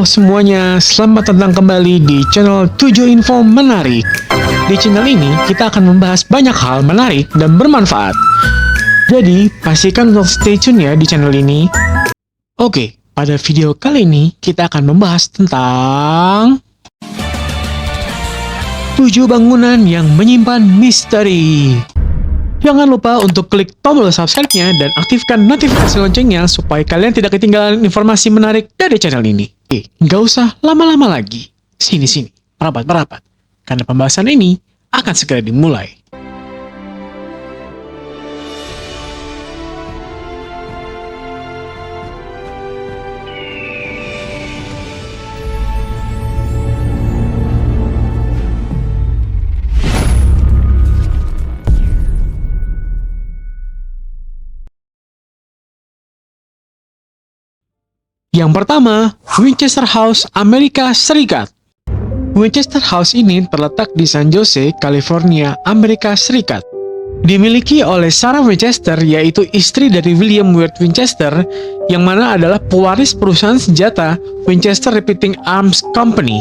Halo semuanya, selamat datang kembali di channel 7 Info Menarik. Di channel ini kita akan membahas banyak hal menarik dan bermanfaat. Jadi pastikan untuk stay tune ya di channel ini. Oke, pada video kali ini kita akan membahas tentang 7 bangunan yang menyimpan misteri. Jangan lupa untuk klik tombol subscribe-nya dan aktifkan notifikasi loncengnya supaya kalian tidak ketinggalan informasi menarik dari channel ini. Oke, nggak usah lama-lama lagi. Sini, merapat. Karena pembahasan ini akan segera dimulai. Yang pertama, Winchester House, Amerika Serikat. Winchester House ini terletak di San Jose, California, Amerika Serikat. Dimiliki oleh Sarah Winchester, yaitu istri dari William Wyatt Winchester, yang mana adalah pewaris perusahaan senjata Winchester Repeating Arms Company.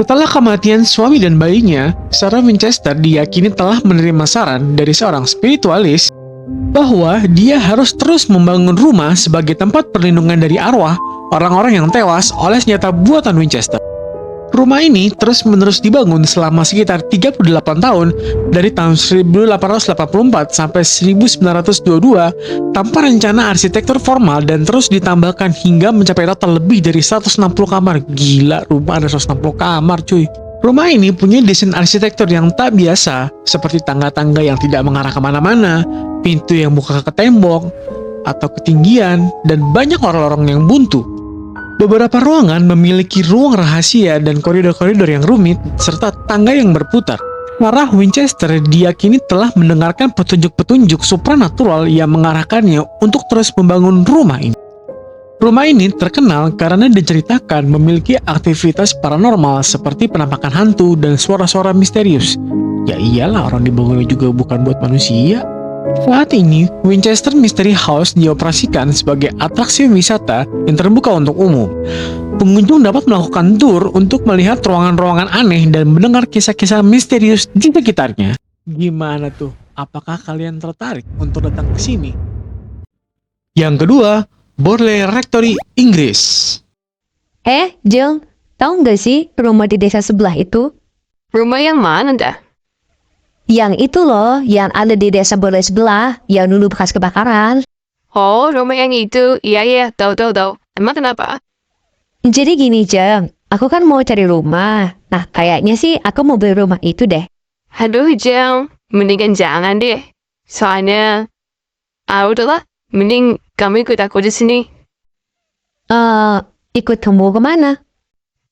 Setelah kematian suami dan bayinya, Sarah Winchester diyakini telah menerima saran dari seorang spiritualis bahwa dia harus terus membangun rumah sebagai tempat perlindungan dari arwah orang-orang yang tewas oleh senjata buatan Winchester. Rumah ini terus-menerus dibangun selama sekitar 38 tahun dari tahun 1884 sampai 1922 tanpa rencana arsitektur formal dan terus ditambahkan hingga mencapai total lebih dari 160 kamar. Gila, rumah ada 160 kamar cuy. Rumah ini punya desain arsitektur yang tak biasa, seperti tangga-tangga yang tidak mengarah kemana-mana, pintu yang buka ke tembok atau ketinggian, dan banyak lorong-lorong yang buntu. Beberapa ruangan memiliki ruang rahasia dan koridor-koridor yang rumit, serta tangga yang berputar. Sarah Winchester diyakini telah mendengarkan petunjuk-petunjuk supranatural yang mengarahkannya untuk terus membangun rumah ini. Rumah ini terkenal karena diceritakan memiliki aktivitas paranormal seperti penampakan hantu dan suara-suara misterius. Ya iyalah, orang dibangunnya juga bukan buat manusia. Saat ini, Winchester Mystery House dioperasikan sebagai atraksi wisata yang terbuka untuk umum. Pengunjung dapat melakukan tour untuk melihat ruangan-ruangan aneh dan mendengar kisah-kisah misterius di sekitarnya. Gimana tuh? Apakah kalian tertarik untuk datang ke sini? Yang kedua, Borley Rectory, Inggris. Jill, tahu nggak sih rumah di desa sebelah itu? Rumah yang mana dah? Yang itu loh, yang ada di desa Borley sebelah, yang dulu bekas kebakaran. Oh, rumah yang itu. Iya, tahu. Emang kenapa? Jadi gini, Jeng, aku kan mau cari rumah. Nah, kayaknya sih aku mau beli rumah itu deh. Aduh, Jeng, mendingan jangan deh. Soalnya, udahlah, mending kamu ikut aku di sini. Ikut kamu kemana?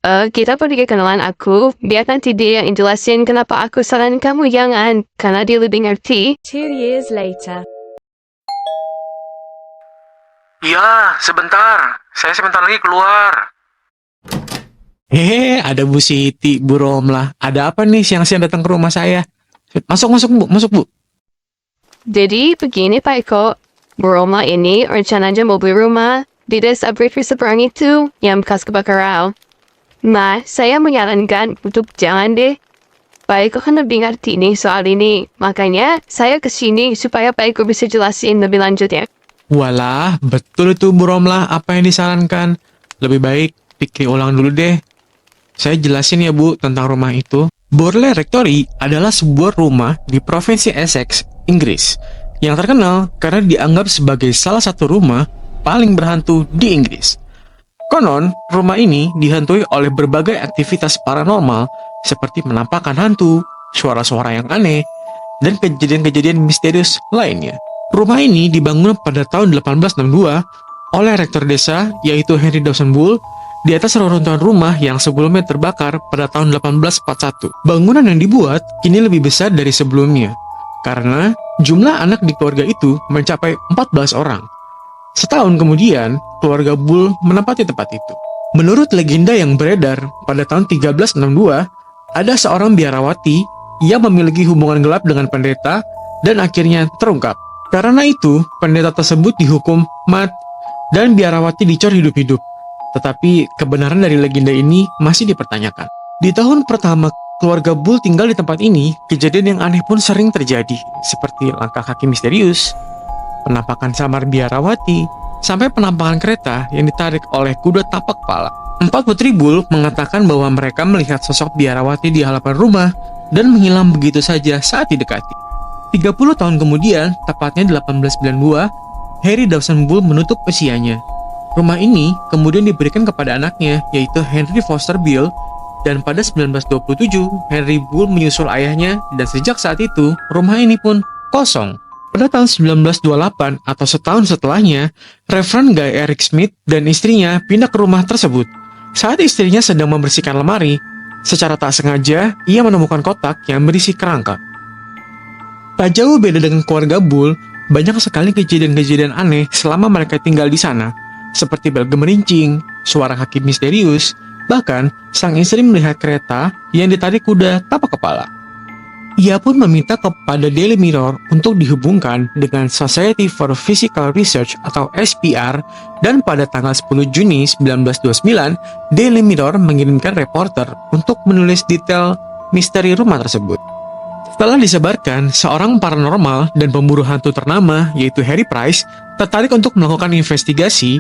Kita pergi ke kenalan aku, biar nanti dia yang jelasin kenapa aku saranin kamu jangan, karena dia lebih ngerti. 2 years later. Ya, sebentar. Saya sebentar lagi keluar. Ada Bu Siti, Bu Romlah. Ada apa nih siang-siang datang ke rumah saya? Masuk, Bu. Jadi begini Pak Eko, Roma ini rencananya mau beli rumah di desa Bridge seberang itu yang bekas kebakaran. Nah, saya menyarankan untuk jangan deh. Pak Eko kan lebih ngerti nih soal ini, makanya saya kesini supaya Pak Eko bisa jelasin lebih lanjut ya. Walah, betul itu Bu Romlah apa yang disarankan. Lebih baik pikir ulang dulu deh. Saya jelasin ya Bu tentang rumah itu. Borley Rectory adalah sebuah rumah di provinsi Essex, Inggris, yang terkenal karena dianggap sebagai salah satu rumah paling berhantu di Inggris. Konon, rumah ini dihantui oleh berbagai aktivitas paranormal seperti penampakan hantu, suara-suara yang aneh, dan kejadian-kejadian misterius lainnya. Rumah ini dibangun pada tahun 1862 oleh rektor desa, yaitu Henry Dawson Bull, di atas reruntuhan rumah yang sebelumnya terbakar pada tahun 1841. Bangunan yang dibuat kini lebih besar dari sebelumnya, karena jumlah anak di keluarga itu mencapai 14 orang. Setahun kemudian, keluarga Bull menempati tempat itu. Menurut legenda yang beredar, pada tahun 1362, ada seorang biarawati yang memiliki hubungan gelap dengan pendeta dan akhirnya terungkap. Karena itu, pendeta tersebut dihukum mati dan biarawati dicor hidup-hidup. tetapi kebenaran dari legenda ini masih dipertanyakan. Di tahun pertama keluarga Bull tinggal di tempat ini, kejadian yang aneh pun sering terjadi, seperti langkah kaki misterius, penampakan samar biarawati, sampai penampakan kereta yang ditarik oleh kuda tapak kepala. 4 putri Bull mengatakan bahwa mereka melihat sosok biarawati di halaman rumah dan menghilang begitu saja saat didekati. 30 tahun kemudian, tepatnya 1892, Harry Dawson Bull menutup usianya. Rumah ini kemudian diberikan kepada anaknya, yaitu Henry Foster Bull, dan pada 1927, Henry Bull menyusul ayahnya, dan sejak saat itu, rumah ini pun kosong. Pada tahun 1928 atau setahun setelahnya, Reverend Guy Eric Smith dan istrinya pindah ke rumah tersebut. Saat istrinya sedang membersihkan lemari, secara tak sengaja, ia menemukan kotak yang berisi kerangka. Tak jauh beda dengan keluarga Bull, banyak sekali kejadian-kejadian aneh selama mereka tinggal di sana, seperti bel gemerincing, suara kaki misterius, bahkan sang istri melihat kereta yang ditarik kuda tapak kepala. Ia pun meminta kepada Daily Mirror untuk dihubungkan dengan Society for Physical Research atau SPR, dan pada tanggal 10 Juni 1929, Daily Mirror mengirimkan reporter untuk menulis detail misteri rumah tersebut. Setelah disebarkan, seorang paranormal dan pemburu hantu ternama, yaitu Harry Price, tertarik untuk melakukan investigasi,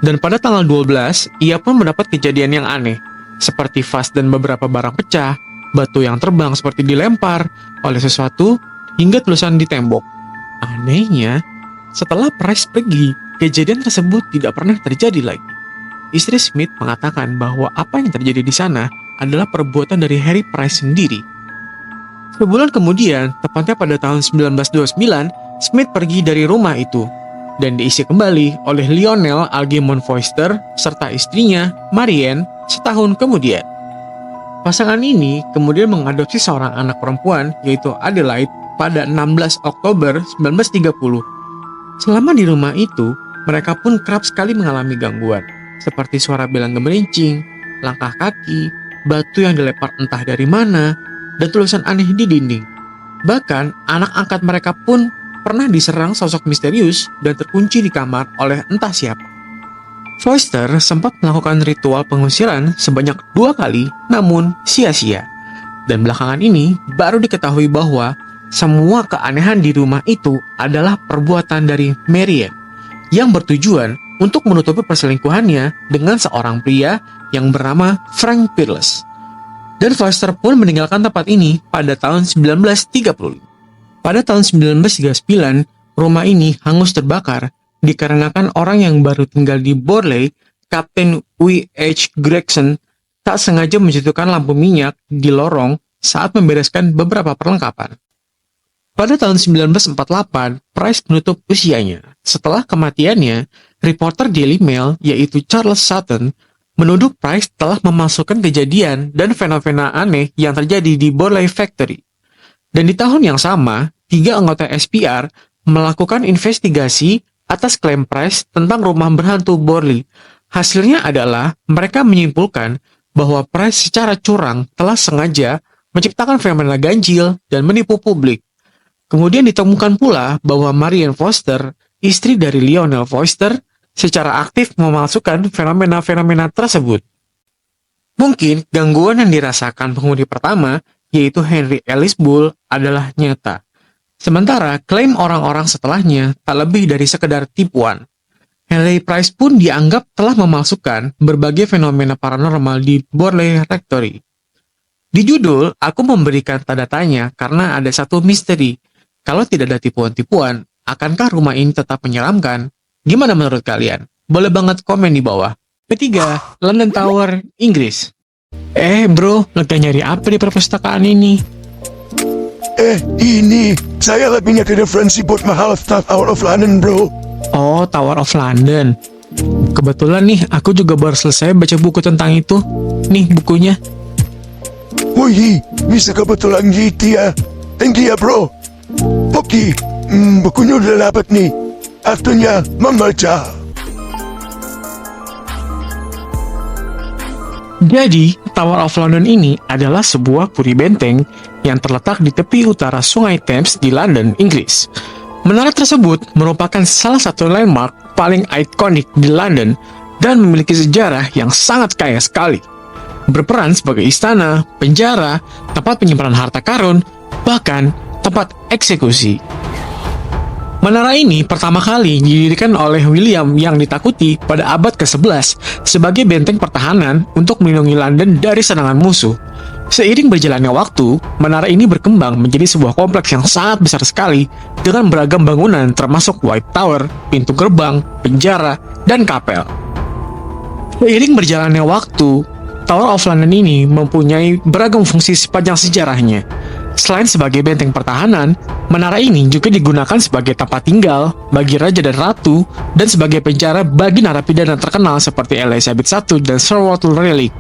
dan pada tanggal 12, ia pun mendapat kejadian yang aneh, seperti vas dan beberapa barang pecah, batu yang terbang seperti dilempar oleh sesuatu, hingga tulisan di tembok. Anehnya, setelah Price pergi, kejadian tersebut tidak pernah terjadi lagi. Istri Smith mengatakan bahwa apa yang terjadi di sana adalah perbuatan dari Harry Price sendiri. Sebulan kemudian, tepatnya pada tahun 1929, Smith pergi dari rumah itu dan diisi kembali oleh Lionel Algernon Foster serta istrinya, Marianne, setahun kemudian. Pasangan ini kemudian mengadopsi seorang anak perempuan, yaitu Adelaide, pada 16 Oktober 1930. Selama di rumah itu, mereka pun kerap sekali mengalami gangguan, seperti suara belang gemerincing, langkah kaki, batu yang dilempar entah dari mana, dan tulisan aneh di dinding. Bahkan, anak angkat mereka pun pernah diserang sosok misterius dan terkunci di kamar oleh entah siapa. Foster sempat melakukan ritual pengusiran sebanyak 2 kali, namun sia-sia. Dan belakangan ini, baru diketahui bahwa semua keanehan di rumah itu adalah perbuatan dari Marianne, yang bertujuan untuk menutupi perselingkuhannya dengan seorang pria yang bernama Frank Peerless. Dan Foster pun meninggalkan tempat ini pada tahun 1930. Pada tahun 1939, rumah ini hangus terbakar dikarenakan orang yang baru tinggal di Borley, Kapten W.H. Gregson, tak sengaja menjatuhkan lampu minyak di lorong saat membereskan beberapa perlengkapan. Pada tahun 1948, Price menutup usianya. Setelah kematiannya, reporter Daily Mail, yaitu Charles Sutton, menuduh Price telah memasukkan kejadian dan fenomena aneh yang terjadi di Borley Factory. Dan di tahun yang sama, 3 anggota SPR melakukan investigasi atas klaim Price tentang rumah berhantu Borley. Hasilnya adalah mereka menyimpulkan bahwa Price secara curang telah sengaja menciptakan fenomena ganjil dan menipu publik. Kemudian ditemukan pula bahwa Marianne Foster, istri dari Lionel Foster, secara aktif memalsukan fenomena-fenomena tersebut. Mungkin gangguan yang dirasakan penghuni pertama, yaitu Henry Ellis Bull, adalah nyata. Sementara klaim orang-orang setelahnya tak lebih dari sekedar tipuan. Henry Price pun dianggap telah memalsukan berbagai fenomena paranormal di Borley Rectory. Di judul, aku memberikan tanda tanya karena ada satu misteri. Kalau tidak ada tipuan-tipuan, akankah rumah ini tetap menyeramkan? Gimana menurut kalian? Boleh banget komen di bawah. Ketiga, London Tower, Inggris. Bro, lagi nyari apa di perpustakaan ini? Ini, saya lagi nyari referensi buat mahal Tower of London, bro. Oh, Tower of London. Kebetulan nih, aku juga baru selesai baca buku tentang itu. Nih bukunya. Wih, bisa kebetulan gitu ya. Thank you ya, bro. Oke, bukunya udah dapat nih. Artinya membaca. Jadi, Tower of London ini adalah sebuah puri benteng yang terletak di tepi utara Sungai Thames di London, Inggris. Menara tersebut merupakan salah satu landmark paling ikonik di London dan memiliki sejarah yang sangat kaya sekali. Berperan sebagai istana, penjara, tempat penyimpanan harta karun, bahkan tempat eksekusi. Menara ini pertama kali didirikan oleh William yang ditakuti pada abad ke-11 sebagai benteng pertahanan untuk melindungi London dari serangan musuh. Seiring berjalannya waktu, menara ini berkembang menjadi sebuah kompleks yang sangat besar sekali dengan beragam bangunan termasuk White Tower, pintu gerbang, penjara, dan kapel. Seiring berjalannya waktu, Tower of London ini mempunyai beragam fungsi sepanjang sejarahnya. Selain sebagai benteng pertahanan, menara ini juga digunakan sebagai tempat tinggal bagi raja dan ratu dan sebagai penjara bagi narapidana terkenal seperti Elizabeth I dan Sir Walter Raleigh.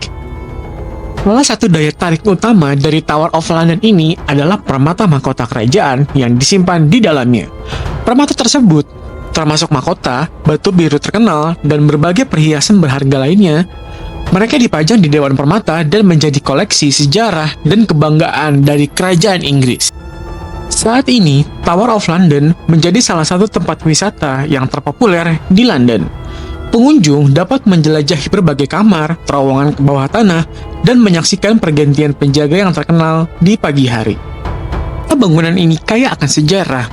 Salah satu daya tarik utama dari Tower of London ini adalah permata mahkota kerajaan yang disimpan di dalamnya. Permata tersebut, termasuk mahkota, batu biru terkenal, dan berbagai perhiasan berharga lainnya, mereka dipajang di Dewan Permata dan menjadi koleksi sejarah dan kebanggaan dari kerajaan Inggris. Saat ini, Tower of London menjadi salah satu tempat wisata yang terpopuler di London. Pengunjung dapat menjelajahi berbagai kamar, terowongan ke bawah tanah, dan menyaksikan pergantian penjaga yang terkenal di pagi hari. Bangunan ini kaya akan sejarah.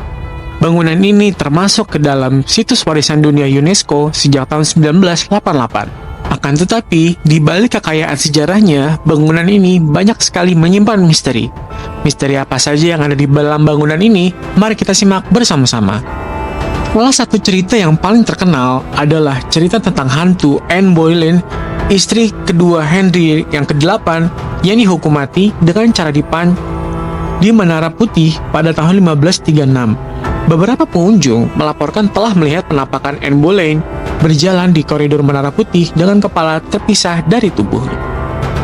Bangunan ini termasuk ke dalam situs warisan dunia UNESCO sejak tahun 1988. Akan tetapi, di balik kekayaan sejarahnya, bangunan ini banyak sekali menyimpan misteri. Misteri apa saja yang ada di dalam bangunan ini? Mari kita simak bersama-sama. Salah satu cerita yang paling terkenal adalah cerita tentang hantu Anne Boleyn, istri kedua Henry yang ke-8, yang dihukum mati dengan cara dipan di Menara Putih pada tahun 1536. Beberapa pengunjung melaporkan telah melihat penampakan Anne Boleyn berjalan di koridor Menara Putih dengan kepala terpisah dari tubuhnya.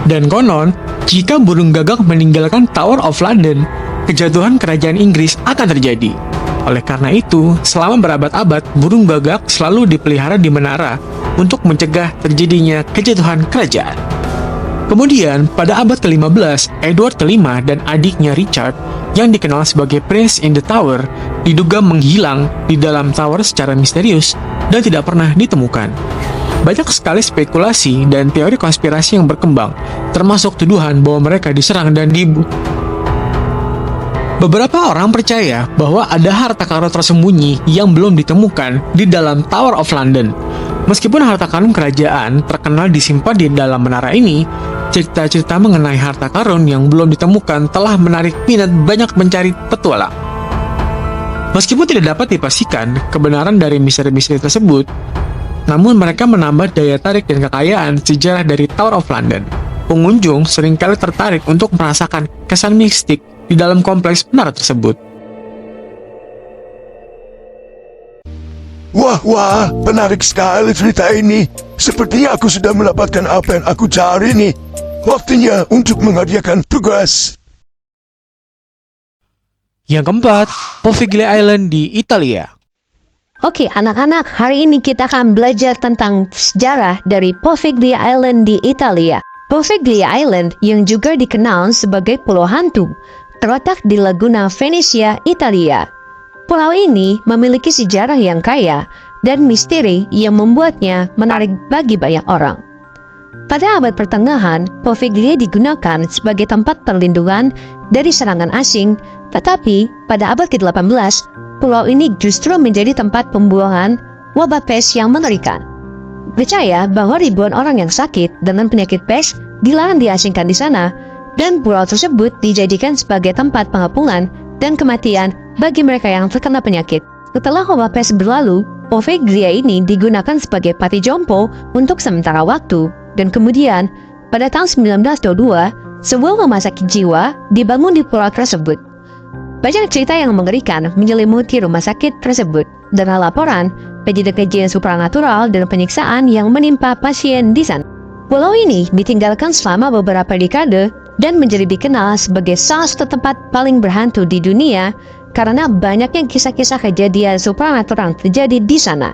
Dan konon, jika burung gagak meninggalkan Tower of London, kejatuhan kerajaan Inggris akan terjadi. Oleh karena itu, selama berabad-abad, burung gagak selalu dipelihara di menara untuk mencegah terjadinya kejatuhan kerajaan. Kemudian, pada abad ke-15, Edward V dan adiknya Richard, yang dikenal sebagai Prince in the Tower, diduga menghilang di dalam tower secara misterius dan tidak pernah ditemukan. Banyak sekali spekulasi dan teori konspirasi yang berkembang, termasuk tuduhan bahwa mereka diserang dan dibunuh. Beberapa orang percaya bahwa ada harta karun tersembunyi yang belum ditemukan di dalam Tower of London. Meskipun harta karun kerajaan terkenal disimpan di dalam menara ini, cerita-cerita mengenai harta karun yang belum ditemukan telah menarik minat banyak pencari petualang. Meskipun tidak dapat dipastikan kebenaran dari misteri-misteri tersebut, namun mereka menambah daya tarik dan kekayaan sejarah dari Tower of London. Pengunjung seringkali tertarik untuk merasakan kesan mistik di dalam kompleks menara tersebut. Wah, menarik sekali cerita ini. Sepertinya aku sudah mendapatkan apa yang aku cari nih. Waktunya untuk mengerjakan tugas. Yang keempat, Poveglia Island di Italia. Oke, anak-anak, hari ini kita akan belajar tentang sejarah dari Poveglia Island di Italia. Poveglia Island, yang juga dikenal sebagai Pulau Hantu, terletak di Laguna Venezia, Italia. Pulau ini memiliki sejarah yang kaya dan misteri yang membuatnya menarik bagi banyak orang. Pada abad pertengahan, Poveglia digunakan sebagai tempat perlindungan dari serangan asing, tetapi pada abad ke-18, pulau ini justru menjadi tempat pembuangan wabah pes yang mengerikan. Percaya bahwa ribuan orang yang sakit dengan penyakit pes dilarang diasingkan di sana, dan pulau tersebut dijadikan sebagai tempat pengapungan dan kematian bagi mereka yang terkena penyakit. Setelah wabah pes berlalu, Poveglia ini digunakan sebagai pati jompo untuk sementara waktu, dan kemudian pada tahun 1922, sebuah rumah sakit jiwa dibangun di pulau tersebut. Banyak cerita yang mengerikan menyelimuti rumah sakit tersebut, dan laporan kejadian-kejadian supranatural dan penyiksaan yang menimpa pasien di sana. Pulau ini ditinggalkan selama beberapa dekade dan menjadi dikenal sebagai salah satu tempat paling berhantu di dunia karena banyaknya kisah-kisah kejadian supranatural terjadi di sana.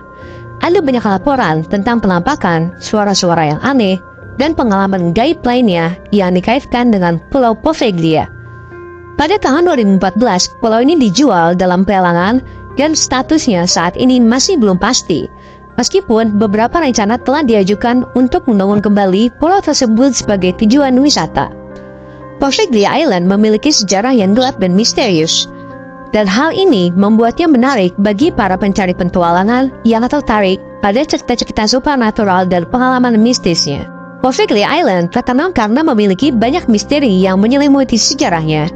Ada banyak laporan tentang penampakan, suara-suara yang aneh, dan pengalaman gaib lainnya yang dikaitkan dengan Pulau Poveglia. Pada tahun 2014, pulau ini dijual dalam pelelangan dan statusnya saat ini masih belum pasti. Meskipun beberapa rencana telah diajukan untuk membangun kembali pulau tersebut sebagai tujuan wisata. Poveglia Island memiliki sejarah yang gelap dan misterius, dan hal ini membuatnya menarik bagi para pencari petualangan yang tertarik pada cerita-cerita supernatural dan pengalaman mistisnya. Poveglia Island terkenal karena memiliki banyak misteri yang menyelimuti sejarahnya.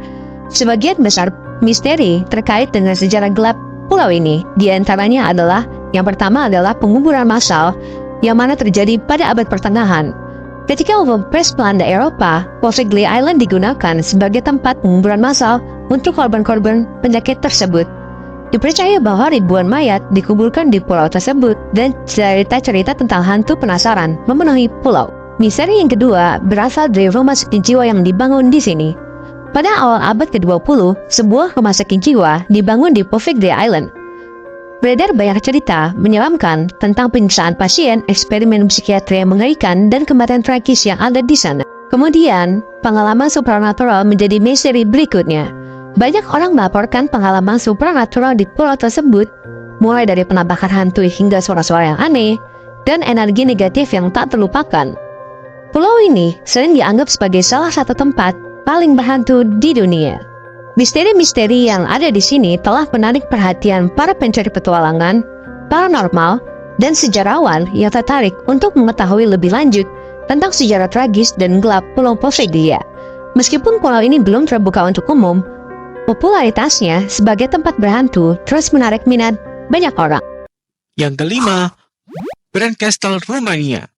Sebagian besar misteri terkait dengan sejarah gelap pulau ini, di antaranya adalah yang pertama adalah penguburan massal yang mana terjadi pada abad pertengahan. Ketika overpress melanda Eropa, Poveglia Island digunakan sebagai tempat penguburan massal untuk korban-korban penyakit tersebut. Dipercaya bahwa ribuan mayat dikuburkan di pulau tersebut dan cerita-cerita tentang hantu penasaran memenuhi pulau. Misteri yang kedua berasal dari rumah sakit jiwa yang dibangun di sini. Pada awal abad ke-20, sebuah rumah sakit jiwa dibangun di Poveglia Island. Beredar banyak cerita menyeramkan tentang penyiksaan pasien, eksperimen psikiatri yang mengerikan, dan kematian tragis yang ada di sana. Kemudian, pengalaman supernatural menjadi misteri berikutnya. Banyak orang melaporkan pengalaman supernatural di pulau tersebut, mulai dari penampakan hantu hingga suara-suara yang aneh, dan energi negatif yang tak terlupakan. Pulau ini sering dianggap sebagai salah satu tempat paling berhantu di dunia. Misteri-misteri yang ada di sini telah menarik perhatian para pencari petualangan, paranormal, dan sejarawan yang tertarik untuk mengetahui lebih lanjut tentang sejarah tragis dan gelap Pulau Poveglia. Meskipun pulau ini belum terbuka untuk umum, popularitasnya sebagai tempat berhantu terus menarik minat banyak orang. Yang kelima, Bran Castle Rumania.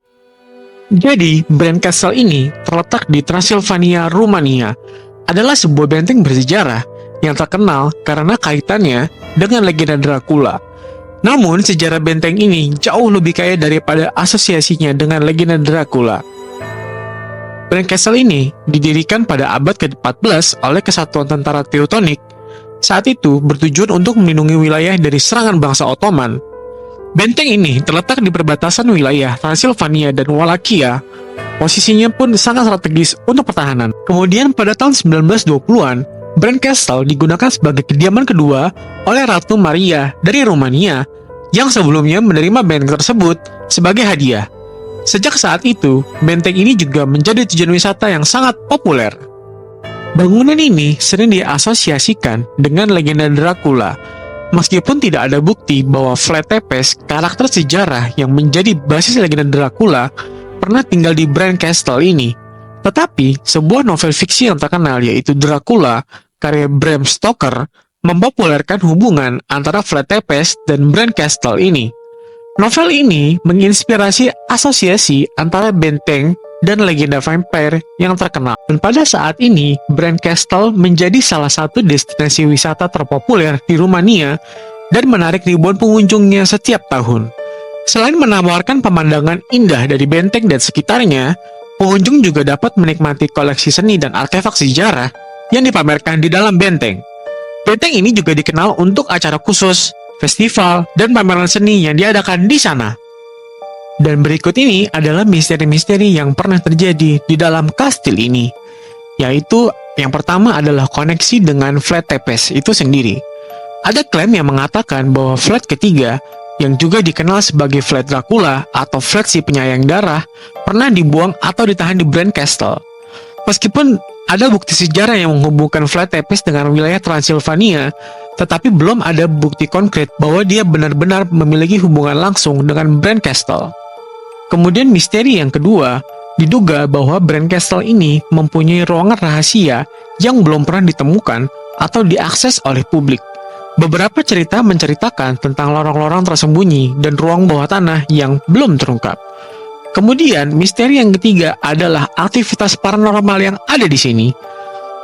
Jadi, Bran Castle ini terletak di Transilvania, Rumania, adalah sebuah benteng bersejarah yang terkenal karena kaitannya dengan legenda Dracula. Namun, sejarah benteng ini jauh lebih kaya daripada asosiasinya dengan legenda Dracula. Bran Castle ini didirikan pada abad ke-14 oleh Kesatuan Tentara Teutonik. Saat itu bertujuan untuk melindungi wilayah dari serangan bangsa Ottoman. Benteng ini terletak di perbatasan wilayah Transilvania dan Wallachia. Posisinya pun sangat strategis untuk pertahanan. Kemudian pada tahun 1920-an, Bran Castle digunakan sebagai kediaman kedua oleh Ratu Maria dari Rumania yang sebelumnya menerima benteng tersebut sebagai hadiah. Sejak saat itu, benteng ini juga menjadi tujuan wisata yang sangat populer. Bangunan ini sering diasosiasikan dengan legenda Dracula, meskipun tidak ada bukti bahwa Vlad Tepes, karakter sejarah yang menjadi basis legenda Dracula, pernah tinggal di Bran Castle ini. Tetapi, sebuah novel fiksi yang terkenal yaitu Dracula, karya Bram Stoker, mempopulerkan hubungan antara Vlad Tepes dan Bran Castle ini. Novel ini menginspirasi asosiasi antara benteng dan legenda vampire yang terkenal. Dan pada saat ini, Bran Castle menjadi salah satu destinasi wisata terpopuler di Rumania dan menarik ribuan pengunjungnya setiap tahun. Selain menawarkan pemandangan indah dari benteng dan sekitarnya, pengunjung juga dapat menikmati koleksi seni dan artefak sejarah yang dipamerkan di dalam benteng. Benteng ini juga dikenal untuk acara khusus, festival, dan pameran seni yang diadakan di sana. Dan berikut ini adalah misteri-misteri yang pernah terjadi di dalam kastil ini, yaitu yang pertama adalah koneksi dengan Vlad Tepes itu sendiri. Ada klaim yang mengatakan bahwa Vlad ketiga, yang juga dikenal sebagai Vlad Dracula atau Vlad si penyayang darah, pernah dibuang atau ditahan di Bran Castle. Meskipun ada bukti sejarah yang menghubungkan Vlad Tepes dengan wilayah Transilvania, tetapi belum ada bukti konkret bahwa dia benar-benar memiliki hubungan langsung dengan Bran Castle. Kemudian misteri yang kedua, diduga bahwa Bran Castle ini mempunyai ruangan rahasia yang belum pernah ditemukan atau diakses oleh publik. Beberapa cerita menceritakan tentang lorong-lorong tersembunyi dan ruang bawah tanah yang belum terungkap. Kemudian, misteri yang ketiga adalah aktivitas paranormal yang ada di sini.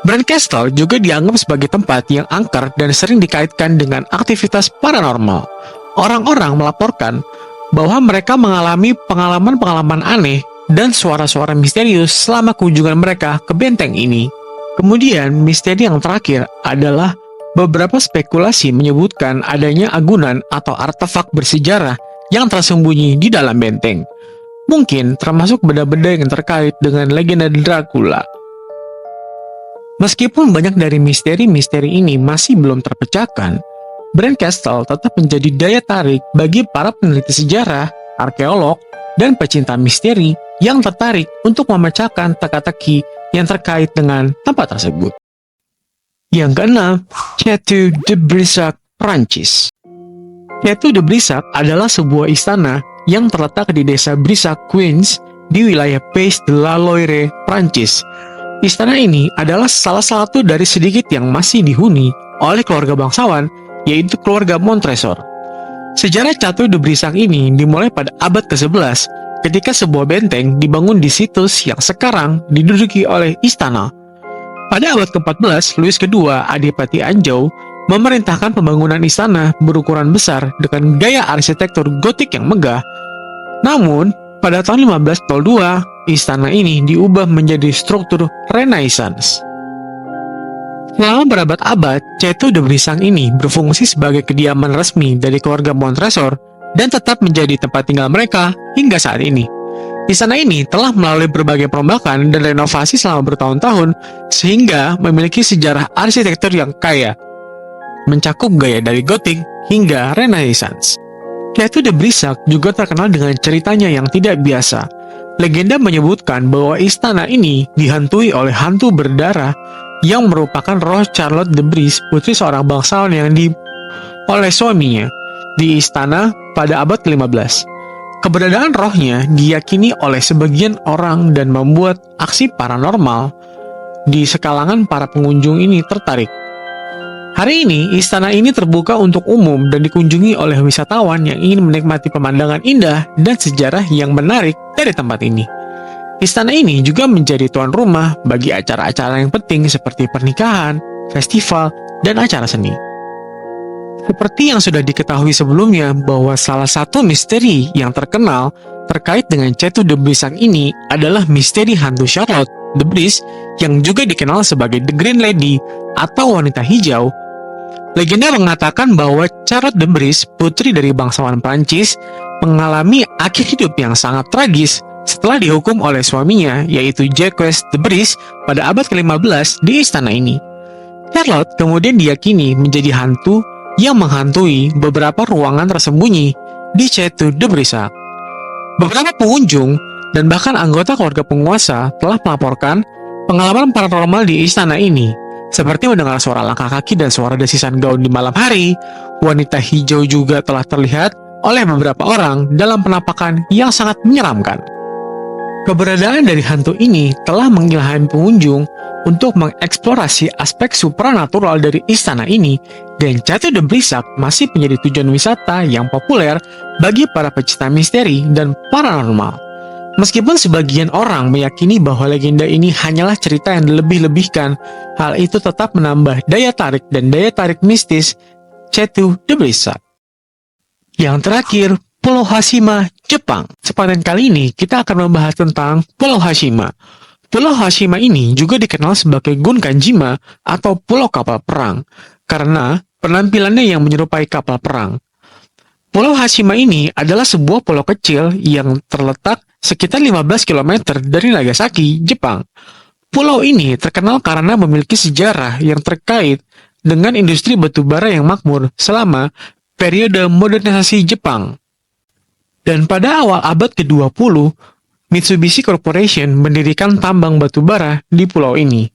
Bran Castle juga dianggap sebagai tempat yang angker dan sering dikaitkan dengan aktivitas paranormal. Orang-orang melaporkan bahwa mereka mengalami pengalaman-pengalaman aneh dan suara-suara misterius selama kunjungan mereka ke benteng ini. Kemudian, misteri yang terakhir adalah beberapa spekulasi menyebutkan adanya agunan atau artefak bersejarah yang tersembunyi di dalam benteng. Mungkin termasuk benda-benda yang terkait dengan legenda Dracula. Meskipun banyak dari misteri-misteri ini masih belum terpecahkan, Brand Castle tetap menjadi daya tarik bagi para peneliti sejarah, arkeolog, dan pecinta misteri yang tertarik untuk memecahkan teka-teki yang terkait dengan tempat tersebut. Yang keenam, Château de Brissac, Prancis. Château de Brissac adalah sebuah istana yang terletak di desa Brissac, Queens, di wilayah Pays de la Loire, Prancis. Istana ini adalah salah satu dari sedikit yang masih dihuni oleh keluarga bangsawan, yaitu keluarga Montresor. Sejarah Château de Brissac ini dimulai pada abad ke-11 ketika sebuah benteng dibangun di situs yang sekarang diduduki oleh istana. Pada abad ke-14, Louis II, Adipati Anjou, memerintahkan pembangunan istana berukuran besar dengan gaya arsitektur gotik yang megah. Namun, pada tahun 1502, istana ini diubah menjadi struktur Renaissance. Selama berabad-abad, Château de Brissac ini berfungsi sebagai kediaman resmi dari keluarga Montresor dan tetap menjadi tempat tinggal mereka hingga saat ini. Istana ini telah melalui berbagai perombakan dan renovasi selama bertahun-tahun sehingga memiliki sejarah arsitektur yang kaya, mencakup gaya dari gotik hingga Renaissance. Château de Brissac juga terkenal dengan ceritanya yang tidak biasa. Legenda menyebutkan bahwa istana ini dihantui oleh hantu berdarah yang merupakan roh Charlotte de Bris, putri seorang bangsawan yang oleh suaminya di istana pada abad ke-15. Keberadaan rohnya diyakini oleh sebagian orang dan membuat aksi paranormal di sekalangan para pengunjung ini tertarik. Hari ini, istana ini terbuka untuk umum dan dikunjungi oleh wisatawan yang ingin menikmati pemandangan indah dan sejarah yang menarik dari tempat ini. Istana ini juga menjadi tuan rumah bagi acara-acara yang penting seperti pernikahan, festival, dan acara seni. Seperti yang sudah diketahui sebelumnya bahwa salah satu misteri yang terkenal terkait dengan Château de Brissac ini adalah misteri hantu Charlotte de Bris yang juga dikenal sebagai The Green Lady atau wanita hijau. Legenda mengatakan bahwa Charlotte de Bris, putri dari bangsawan Prancis, mengalami akhir hidup yang sangat tragis setelah dihukum oleh suaminya, yaitu Jacques de Bris, pada abad ke-15 di istana ini. Charlotte kemudian diyakini menjadi hantu yang menghantui beberapa ruangan tersembunyi di Château de Brissac. Beberapa pengunjung dan bahkan anggota keluarga penguasa telah melaporkan pengalaman paranormal di istana ini, seperti mendengar suara langkah kaki dan suara desisan gaun di malam hari. Wanita hijau juga telah terlihat oleh beberapa orang dalam penampakan yang sangat menyeramkan. Keberadaan dari hantu ini telah mengilhami pengunjung untuk mengeksplorasi aspek supranatural dari istana ini, dan Château de Brissac masih menjadi tujuan wisata yang populer bagi para pecinta misteri dan paranormal. Meskipun sebagian orang meyakini bahwa legenda ini hanyalah cerita yang dilebih-lebihkan, hal itu tetap menambah daya tarik dan daya tarik mistis Château de Brissac. Yang terakhir, Pulau Hashima, Jepang. Kesempatan kali ini kita akan membahas tentang Pulau Hashima. Pulau Hashima ini juga dikenal sebagai Gunkanjima atau Pulau Kapal Perang karena penampilannya yang menyerupai kapal perang. Pulau Hashima ini adalah sebuah pulau kecil yang terletak sekitar 15 km dari Nagasaki, Jepang. Pulau ini terkenal karena memiliki sejarah yang terkait dengan industri batubara yang makmur selama periode modernisasi Jepang. Dan pada awal abad ke-20, Mitsubishi Corporation mendirikan tambang batubara di pulau ini,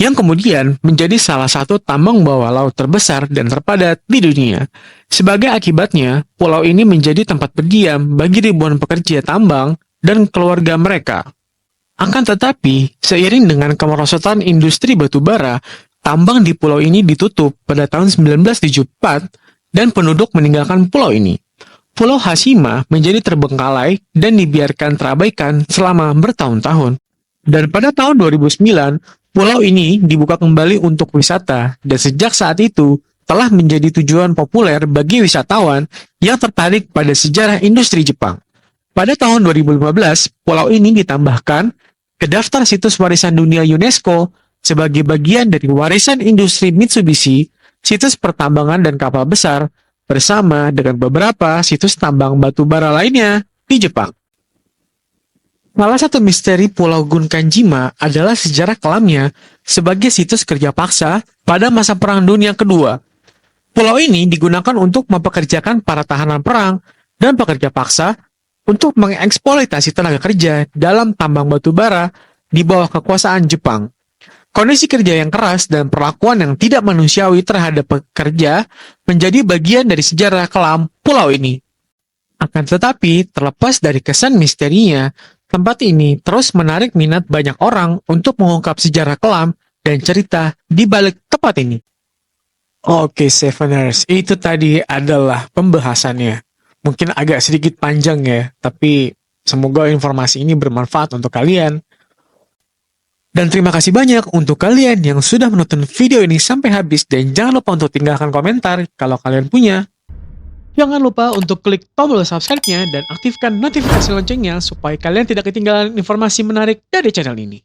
yang kemudian menjadi salah satu tambang bawah laut terbesar dan terpadat di dunia. Sebagai akibatnya, pulau ini menjadi tempat berdiam bagi ribuan pekerja tambang dan keluarga mereka. Akan tetapi, seiring dengan kemerosotan industri batubara, tambang di pulau ini ditutup pada tahun 1974 dan penduduk meninggalkan pulau ini. Pulau Hashima menjadi terbengkalai dan dibiarkan terabaikan selama bertahun-tahun. Dan pada tahun 2009, pulau ini dibuka kembali untuk wisata, dan sejak saat itu telah menjadi tujuan populer bagi wisatawan yang tertarik pada sejarah industri Jepang. Pada tahun 2015, pulau ini ditambahkan ke daftar situs warisan dunia UNESCO sebagai bagian dari warisan industri Mitsubishi, situs pertambangan dan kapal besar, bersama dengan beberapa situs tambang batu bara lainnya di Jepang. Salah satu misteri Pulau Gunkanjima adalah sejarah kelamnya sebagai situs kerja paksa pada masa Perang Dunia Kedua. Pulau ini digunakan untuk mempekerjakan para tahanan perang dan pekerja paksa untuk mengeksploitasi tenaga kerja dalam tambang batu bara di bawah kekuasaan Jepang. Kondisi kerja yang keras dan perlakuan yang tidak manusiawi terhadap pekerja menjadi bagian dari sejarah kelam pulau ini. Akan tetapi, terlepas dari kesan misterinya, tempat ini terus menarik minat banyak orang untuk mengungkap sejarah kelam dan cerita di balik tempat ini. Oke, Seveners, itu tadi adalah pembahasannya. Mungkin agak sedikit panjang ya, tapi semoga informasi ini bermanfaat untuk kalian. Dan terima kasih banyak untuk kalian yang sudah menonton video ini sampai habis, dan jangan lupa untuk tinggalkan komentar kalau kalian punya. Jangan lupa untuk klik tombol subscribe-nya dan aktifkan notifikasi loncengnya supaya kalian tidak ketinggalan informasi menarik dari channel ini.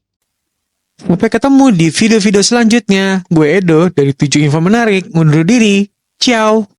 Sampai ketemu di video-video selanjutnya. Gue Edo dari 7 Info Menarik. Undur diri. Ciao.